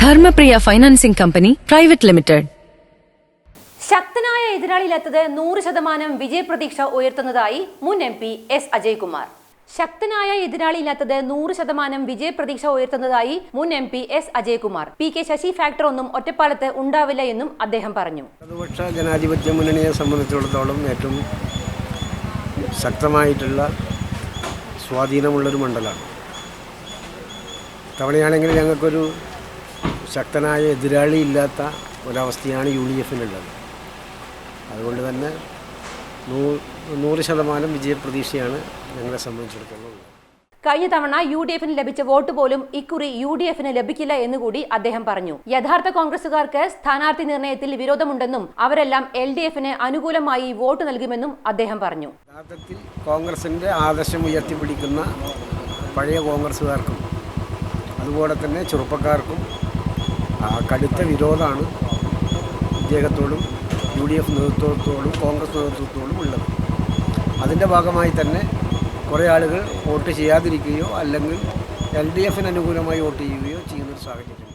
Dharmapriya financing company private limited. ശക്തനായ എതിരാളിയിലെത്തത് 100% വിജയപ്രതീക്ഷ ഉയർത്തുന്നതായി മുൻ MP S Ajaykumar. ശക്തനായ എതിരാളിയില്ലാത്തത് 100% വിജയപ്രതീക്ഷ ഉയർത്തുന്നതായി മുൻ MP S Ajaykumar. PK Sasi factor ഒന്നും ഒറ്റപ്പാലത്ത് ഉണ്ടാവില്ല എന്നും അദ്ദേഹം പറഞ്ഞു. ഇടതുപക്ഷ ജനാധിപത്യ മുന്നണിയെ സംബന്ധിച്ചിടത്തോളം ഏറ്റവും ശക്തമായിട്ടുള്ള സ്വാധീനമുള്ളൊരു മണ്ഡലമാണ്. തവണയാണെങ്കിൽ ഞങ്ങൾക്കൊരു ശക്തനായ എതിരാളി ഇല്ലാത്ത ഒരവസ്ഥയാണ് UDF-നുള്ളത്. അതുകൊണ്ട് തന്നെ 100% വിജയപ്രതീക്ഷയാണ് ഞങ്ങളെ സംബന്ധിച്ചിടത്തോളം. കഴിഞ്ഞ തവണ UDF-ന് ലഭിച്ച വോട്ട് പോലും ഇക്കുറി UDF-ന് ലഭിക്കില്ല എന്നുകൂടി അദ്ദേഹം പറഞ്ഞു. യഥാർത്ഥ കോൺഗ്രസുകാർക്ക് സ്ഥാനാർത്ഥി നിർണയത്തിൽ വിരോധമുണ്ടെന്നും അവരെല്ലാം LDF-ന് അനുകൂലമായി വോട്ട് നൽകുമെന്നും അദ്ദേഹം പറഞ്ഞു. യഥാർത്ഥത്തിൽ കോൺഗ്രസിൻ്റെ ആദർശം ഉയർത്തിപ്പിടിക്കുന്ന പഴയ കോൺഗ്രസുകാർക്കും അതുപോലെ തന്നെ ചെറുപ്പക്കാർക്കും കടുത്ത വിരോധമാണ് ഇദ്ദേഹത്തോടും UDF നേതൃത്വത്തോടും കോൺഗ്രസ് നേതൃത്വത്തോടും ഉള്ളത്. അതിൻ്റെ ഭാഗമായി തന്നെ കുറേ ആളുകൾ വോട്ട് ചെയ്യാതിരിക്കുകയോ അല്ലെങ്കിൽ LDF-ന് അനുകൂലമായി വോട്ട് ചെയ്യുകയോ ചെയ്യുന്നൊരു സാഹചര്യം.